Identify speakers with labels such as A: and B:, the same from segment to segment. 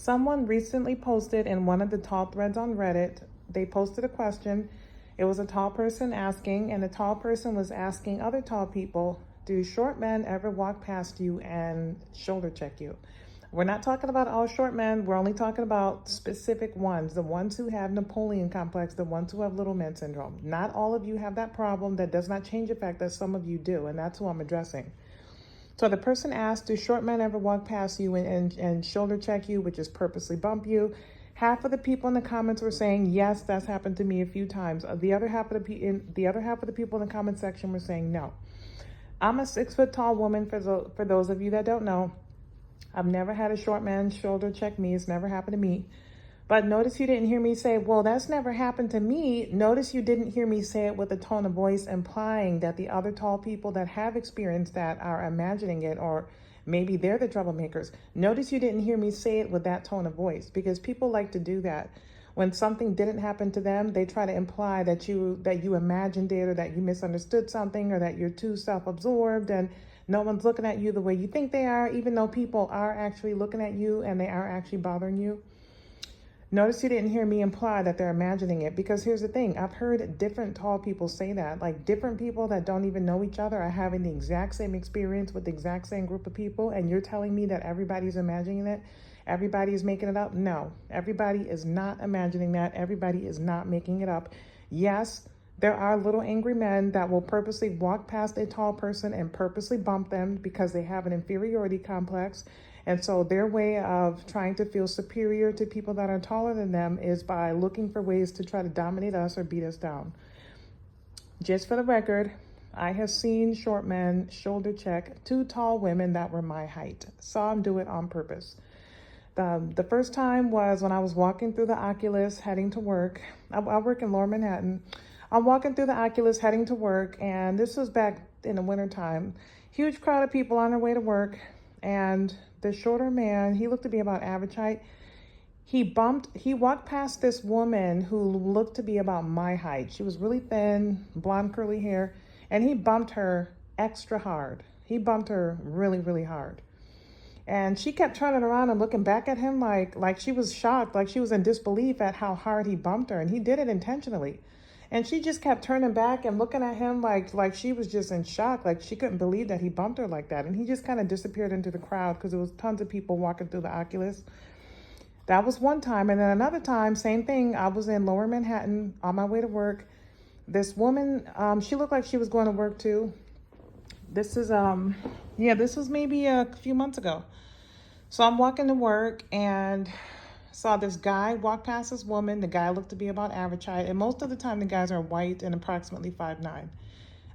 A: Someone recently posted in one of the tall threads on Reddit, they posted a question. It was a tall person asking, and the tall person was asking other tall people, do short men ever walk past you and shoulder check you? We're not talking about all short men. We're only talking about specific ones, the ones who have Napoleon complex, the ones who have little man syndrome. Not all of you have that problem. That does not change the fact that some of you do, and that's who I'm addressing. So the person asked, do short men ever walk past you and shoulder check you, which is purposely bump you? Half of the people in the comments were saying, yes, that's happened to me a few times. The other half of the people in the comment section were saying no. I'm a 6 foot tall woman, for those of you that don't know. I've never had a short man shoulder check me. It's never happened to me. But notice you didn't hear me say, well, that's never happened to me. Notice you didn't hear me say it with a tone of voice implying that the other tall people that have experienced that are imagining it, or maybe they're the troublemakers. Notice you didn't hear me say it with that tone of voice, because people like to do that. When something didn't happen to them, they try to imply that you imagined it, or that you misunderstood something, or that you're too self-absorbed and no one's looking at you the way you think they are, even though people are actually looking at you and they are actually bothering you. Notice you didn't hear me imply that they're imagining it, because here's the thing. I've heard different tall people say that. Like, different people that don't even know each other are having the exact same experience with the exact same group of people, and you're telling me that everybody's imagining it? Everybody is making it up? No, everybody is not imagining that. Everybody is not making it up. Yes, there are little angry men that will purposely walk past a tall person and purposely bump them because they have an inferiority complex. And so their way of trying to feel superior to people that are taller than them is by looking for ways to try to dominate us or beat us down. Just for the record, I have seen short men shoulder check 2 tall women that were my height. Saw them do it on purpose. The first time was when I was walking through the Oculus heading to work. I work in Lower Manhattan. I'm walking through the Oculus heading to work, and this was back in the wintertime. Huge crowd of people on their way to work, and the shorter man, he looked to be about average height. He walked past this woman who looked to be about my height. She was really thin, blonde curly hair, and he bumped her extra hard. He bumped her really, really hard. And she kept turning around and looking back at him like she was shocked, like she was in disbelief at how hard he bumped her. And he did it intentionally. And she just kept turning back and looking at him like she was just in shock, like she couldn't believe that he bumped her like that. And he just kind of disappeared into the crowd because there was tons of people walking through the Oculus. That was one time. And then another time, same thing. I was in Lower Manhattan on my way to work. This woman, she looked like she was going to work too. This is, this was maybe a few months ago. So I'm walking to work and saw this guy walk past this woman. The guy looked to be about average height, and most of the time the guys are white and approximately 5'9".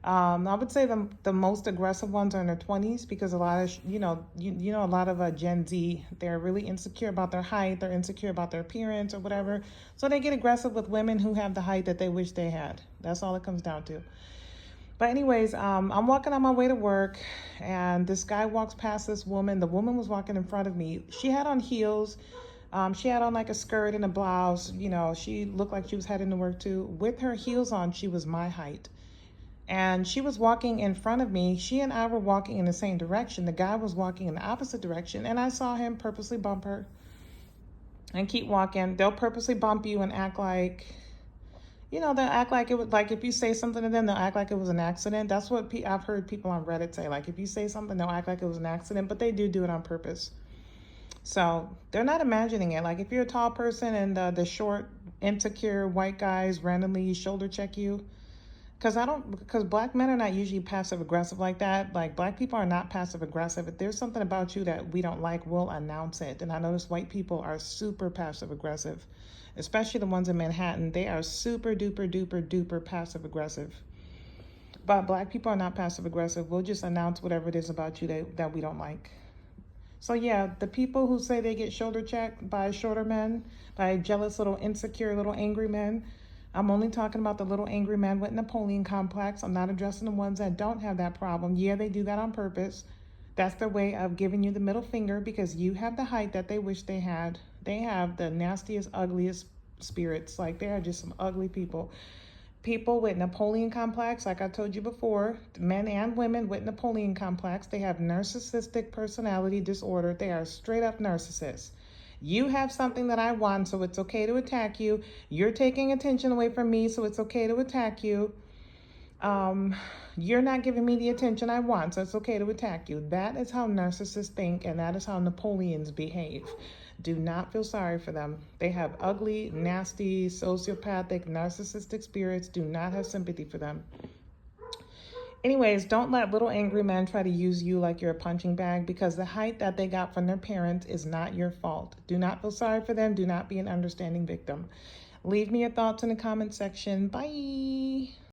A: I would say the most aggressive ones are in their 20s, because a lot of a lot of Gen Z, they're really insecure about their height, they're insecure about their appearance or whatever, so they get aggressive with women who have the height that they wish they had. That's all it comes down to. But anyways, I'm walking on my way to work, and this guy walks past this woman. The woman was walking in front of me. She had on heels. She had on like a skirt and a blouse. She looked like she was heading to work too. With her heels on, she was my height. And she was walking in front of me. She and I were walking in the same direction. The guy was walking in the opposite direction, and I saw him purposely bump her and keep walking. They'll purposely bump you and act like... they'll act like it was, like if you say something to them, they'll act like it was an accident. That's what I've heard people on Reddit say. Like, if you say something, they'll act like it was an accident, but they do it on purpose. So they're not imagining it. Like, if you're a tall person and the short, insecure white guys randomly shoulder check you, because black men are not usually passive aggressive like that. Like, black people are not passive aggressive. If there's something about you that we don't like, we'll announce it. And I notice white people are super passive aggressive, especially the ones in Manhattan. They are super duper duper duper passive aggressive. But black people are not passive aggressive. We'll just announce whatever it is about you that we don't like. So yeah, the people who say they get shoulder checked by shorter men, by jealous little insecure little angry men, I'm only talking about the little angry men with Napoleon complex. I'm not addressing the ones that don't have that problem. Yeah, they do that on purpose. That's their way of giving you the middle finger, because you have the height that they wish they had. They have the nastiest, ugliest spirits. Like, they are just some ugly people. People with Napoleon complex, like I told you before, men and women with Napoleon complex, they have narcissistic personality disorder. They are straight up narcissists. You have something that I want, so it's okay to attack you. You're taking attention away from me, so it's okay to attack you. You're not giving me the attention I want, so it's okay to attack you. That is how narcissists think, and that is how Napoleons behave. Do not feel sorry for them. They have ugly, nasty, sociopathic, narcissistic spirits. Do not have sympathy for them. Anyways, don't let little angry men try to use you like you're a punching bag, because the height that they got from their parents is not your fault. Do not feel sorry for them. Do not be an understanding victim. Leave me your thoughts in the comment section. Bye.